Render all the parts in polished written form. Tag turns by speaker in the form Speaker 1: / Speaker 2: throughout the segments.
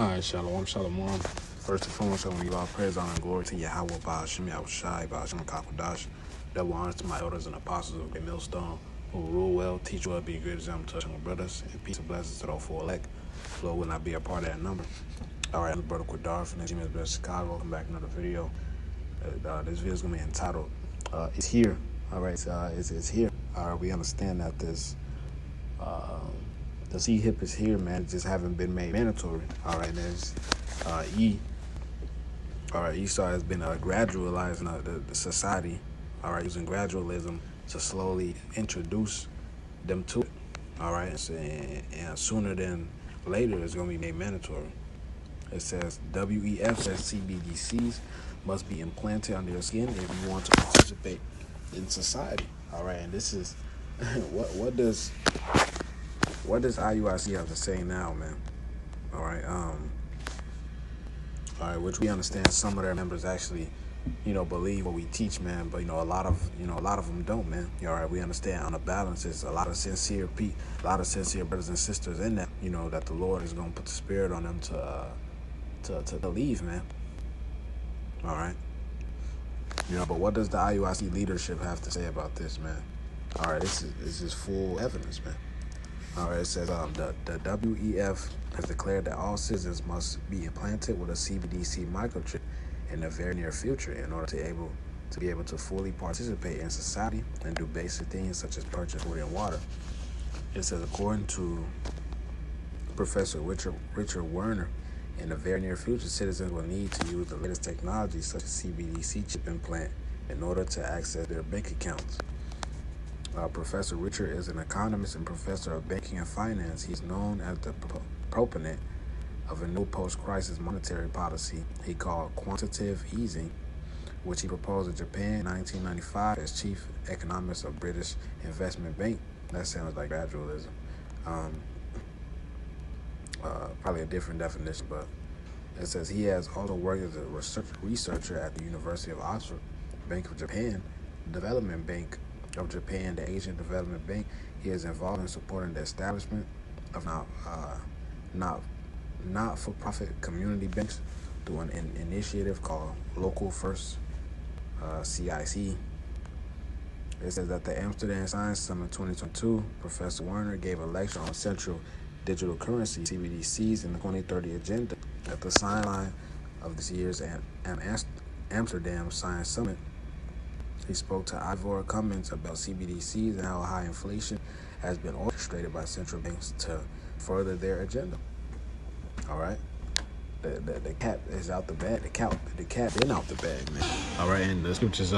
Speaker 1: Alright, Shalom, Shalom. First and foremost, I want to give all praise, honor, and glory to Yahweh, Ba'ashim, Yahushai, Ba'ashim, Kakodash. Double honors to my elders and apostles of the millstone, who rule well, teach well, be a good example to my brothers, and peace and blessings to those for elect. Lord will not be a part of that number. Alright, I'm the brother Quadar from the team of Chicago. Welcome back to another video. This video is going to be entitled, It's Here. Alright, it's here. Alright, we understand that the C-hip is here, man. It just haven't been made mandatory. All right, there's Esau has been gradualizing the society. All right, using gradualism to slowly introduce them to it. All right, and sooner than later, it's going to be made mandatory. It says WEF says CBDCs must be implanted under your skin if you want to participate in society. All right, and this is what does IUIC have to say now, man? All right, which we understand some of their members actually, believe what we teach, man. But a lot of them don't, man. All right, we understand on the balance, there's a lot of sincere brothers and sisters in that, that the Lord is gonna put the spirit on them to believe, man. All right, but what does the IUIC leadership have to say about this, man? All right, this is full evidence, man. All right, it says the WEF has declared that all citizens must be implanted with a CBDC microchip in the very near future in order to be able to fully participate in society and do basic things such as purchase food and water. It says, according to Professor Richard Werner, in the very near future, citizens will need to use the latest technology such as CBDC chip implant in order to access their bank accounts. Professor Richard is an economist and professor of banking and finance. He's known as the proponent of a new post-crisis monetary policy he called quantitative easing, which he proposed in Japan in 1995 as chief economist of British Investment Bank. That sounds like gradualism. Probably a different definition, but it says he has also worked as a researcher at the University of Oxford, Bank of Japan, Development Bank of Japan, the Asian Development Bank. He is involved in supporting the establishment of not-for-profit community banks through an initiative called Local First, CIC. It says that the Amsterdam Science Summit 2022, Professor Werner gave a lecture on central digital currency, CBDCs, in the 2030 agenda. At the sideline of this year's Amsterdam Science Summit, he spoke to Ivor Cummins about CBDCs and how high inflation has been orchestrated by central banks to further their agenda. All right, the cat is out the bag. The cat been out the bag, man. All right, and the scriptures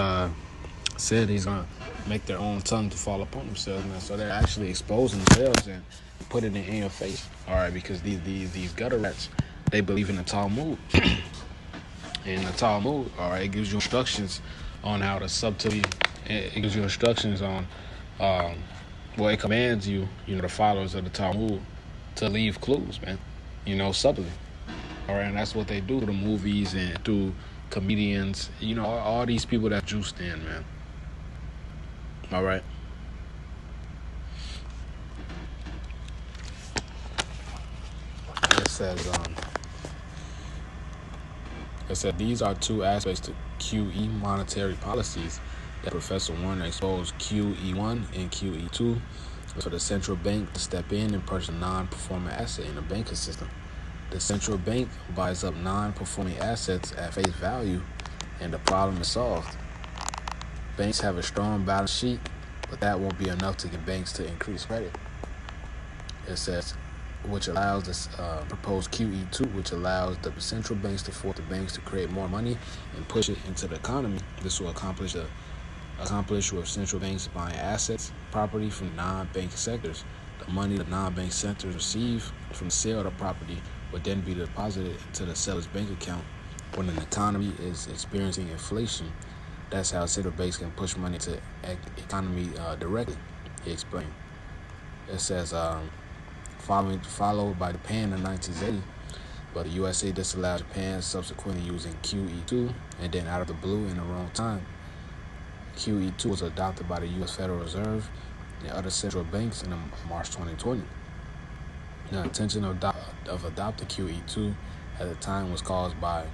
Speaker 1: said he's gonna make their own tongue to fall upon themselves, man. So they're actually exposing themselves and putting it in your face. All right, because these gutter rats, they believe in the Talmud. In the Talmud, all right, it gives you instructions on how to subtly, it gives you instructions on, it commands you, the followers of the Talmud, to leave clues, man, subtly. All right, and that's what they do through the movies and through comedians, all these people that juiced in, man. All right. It said these are two aspects to QE monetary policies that Professor Werner exposed. QE1 and QE2 for the central bank to step in and purchase a non-performing asset in the banking system. The central bank buys up non-performing assets at face value, and the problem is solved. Banks have a strong balance sheet, but that won't be enough to get banks to increase credit. It says, which allows this proposed QE2, which allows the central banks to force the banks to create more money and push it into the economy. This will accomplish with central banks buying assets, property from non-bank sectors. The money the non-bank sectors receive from the sale of the property would then be deposited into the seller's bank account when an economy is experiencing inflation. That's how central banks can push money to economy directly, he explained. It says, followed by Japan in 1980, but the USA disallowed Japan, subsequently using QE2, and then out of the blue in the wrong time, QE2 was adopted by the U.S. Federal Reserve and other central banks in March 2020. The intention of adopting QE2 at the time was caused by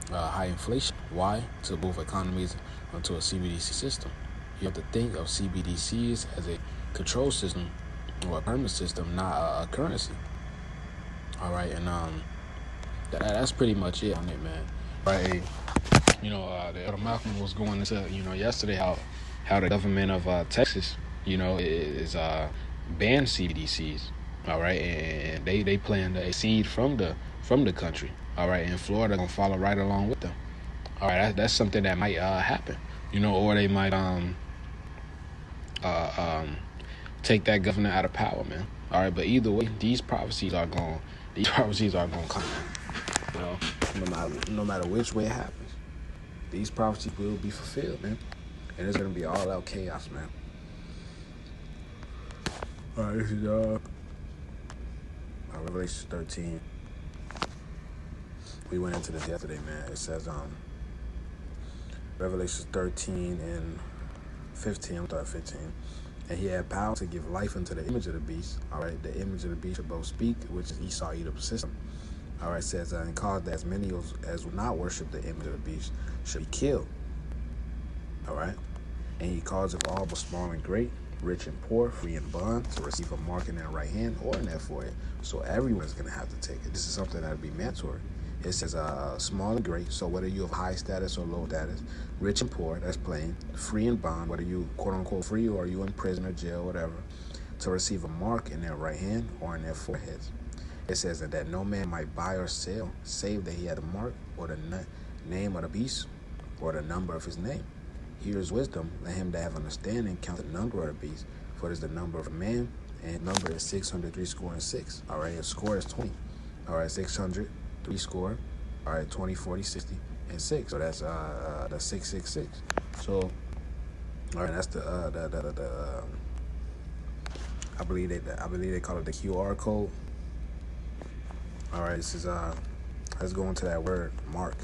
Speaker 1: high inflation. Why? To move economies onto a CBDC system. You have to think of CBDCs as a control system or a permanent system, not a currency. All right, and that's pretty much it on it, man. Right, the Elder Malcolm was going into yesterday how the government of Texas is banned CBDCs. All right, and they plan to accede from the country. All right, and Florida gonna follow right along with them. All right, that's something that might happen. Or they might take that governor out of power, man. All right, but either way, these prophecies are going to come. No matter which way it happens, these prophecies will be fulfilled, man. And it's gonna be all out chaos, man. All right, this is Revelation 13. We went into this yesterday, man. It says Revelation 13 and 15. I'm sorry, 15. And he had power to give life unto the image of the beast. All right, the image of the beast should both speak, which is Esau, Edom's system. All right, it says, and caused that as many as would not worship the image of the beast should be killed. All right, and he caused of all, but small and great, rich and poor, free and bond, to receive a mark in their right hand or in their forehead. So everyone's going to have to take it. This is something that would be mandatory. It says small and great, so whether you're of high status or low status, rich and poor, that's plain, free and bond, whether you quote-unquote free or you in prison or jail, whatever, to receive a mark in their right hand or in their foreheads. It says that no man might buy or sell, save that he had a mark or the name of the beast or the number of his name. Here is wisdom. Let him that have understanding count the number of the beast, for it is the number of a man, and number is 600 score and 6. All right, his score is 20. All right, 600, 3 score. All right, 20, 40, 60, and 6. So that's 666. So, all right, that's I believe they call it the QR code. All right, this is let's go into that word mark.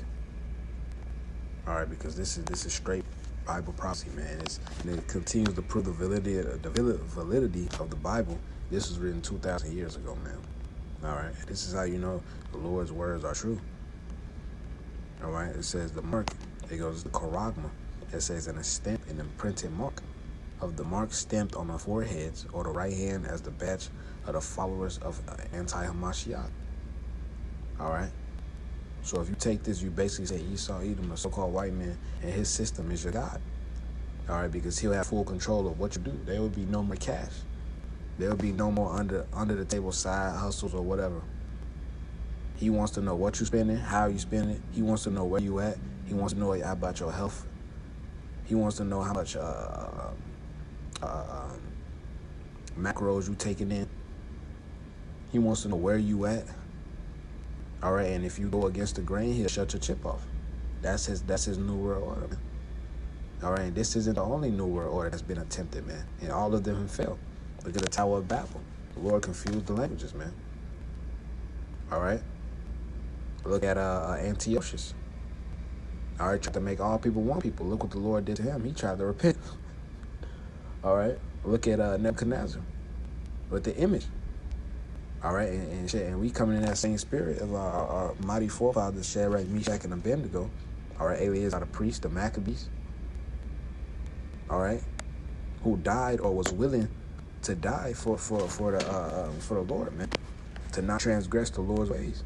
Speaker 1: All right, because this is straight Bible prophecy, man. It continues to prove the validity of the Bible. This was written 2,000 years ago, man. All right, this is how you know the Lord's words are true. All right, it says the mark. It goes the charagma. It says an stamp, an imprinted mark of the mark stamped on the foreheads or the right hand as the badge of the followers of anti-Hamashiach. All right. So if you take this, you basically say Esau, Edom, the so-called white man, and his system is your God. All right, because he'll have full control of what you do. There will be no more cash. There will be no more under the table side hustles or whatever. He wants to know what you're spending, how you spend it. He wants to know where you at. He wants to know about your health. He wants to know how much macros you taking in. He wants to know where you at. All right, and if you go against the grain, he'll shut your chip off. That's his new world order, man. All right, and this isn't the only new world order that's been attempted, man. And all of them have failed. Look at the Tower of Babel. The Lord confused the languages, man. All right. Look at Antiochus. All right, tried to make all people one people. Look what the Lord did to him. He tried to repent. All right. Look at Nebuchadnezzar with the image. All right, and we coming in that same spirit of our mighty forefathers, Shadrach, Meshach, and Abednego. All right, aliens are the priests, the Maccabees. All right, who died or was willing to die for the Lord, man, to not transgress the Lord's ways.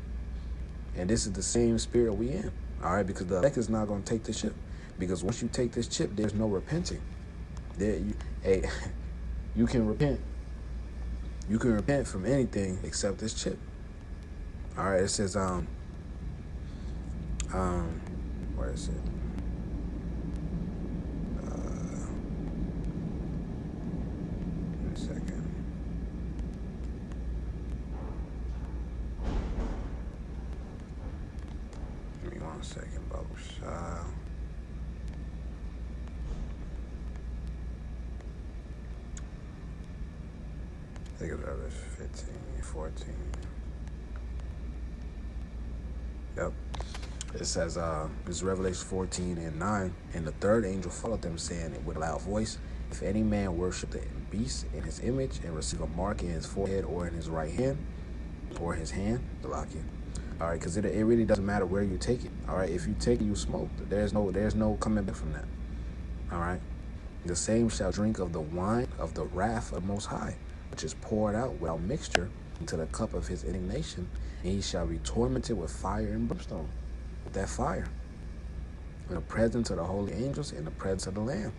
Speaker 1: And this is the same spirit we in. All right, because the elect is not going to take the chip. Because once you take this chip, there's no repenting. You can repent. You can repent from anything except this chip. All right, it says where is it? Give me a second. Give me 1 second, Bubba. I think it was Revelation 15, 14. Yep. It says, it's Revelation 14 and 9. And the third angel followed them, saying with a loud voice, if any man worship the beast in his image and receive a mark in his forehead or in his right hand, or his hand, Salakia. All right, because it really doesn't matter where you take it. All right, if you take it, you smoke. There's no coming back from that. All right, the same shall drink of the wine of the wrath of Most High, which is poured out without mixture into the cup of his indignation, and he shall be tormented with fire and brimstone, with that fire, in the presence of the holy angels, in the presence of the Lamb.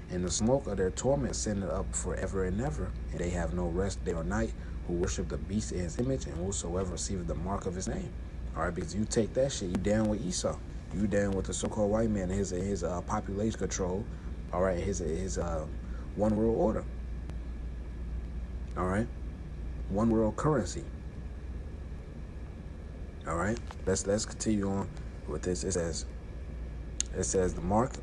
Speaker 1: And the smoke of their torment ascended up forever and ever, and they have no rest day or night, who worship the beast in his image, and whosoever receiveth the mark of his name. All right, because you take that shit, you down with Esau. You down with the so-called white man and his population control. All right, his one world order. All right, one world currency. All right, let's continue on with this. It says the mark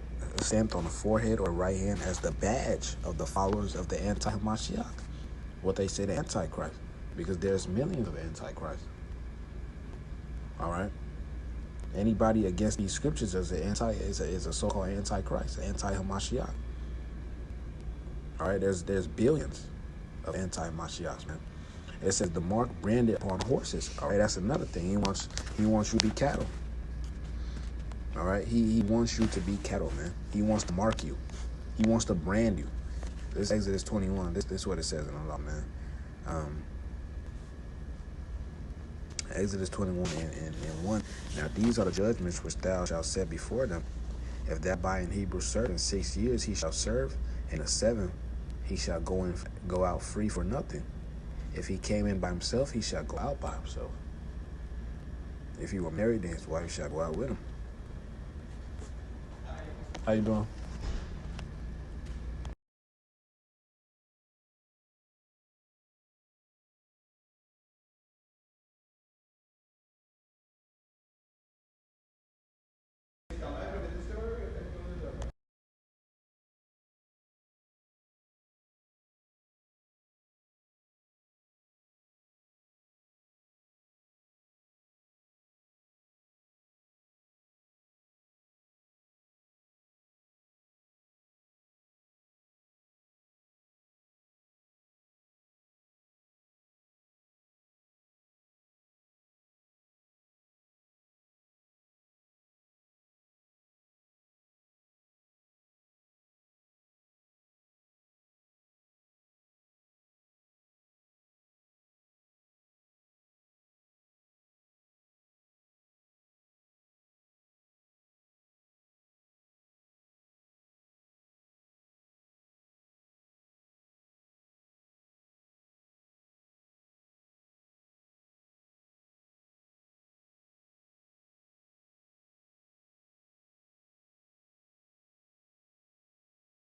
Speaker 1: stamped on the forehead or right hand as the badge of the followers of the anti-Mashiach. What they say, the Antichrist, because there's millions of Antichrists. All right. Anybody against these scriptures is a so-called Antichrist, anti-Hamashiach. All right. There's billions of anti-Mashiachs, man. It says the mark branded upon horses. All right. That's another thing. He wants you to be cattle. All right. He wants you to be cattle, man. He wants to mark you. He wants to brand you. This Exodus 21. This is what it says in the law, man. Exodus 21 and 1. Now these are the judgments which thou shalt set before them. If thou buy an Hebrew servant 6 years, he shall serve, and the 7th he shall go out free for nothing. If he came in by himself, he shall go out by himself. If he were married, then his wife shall go out with him. How you doing?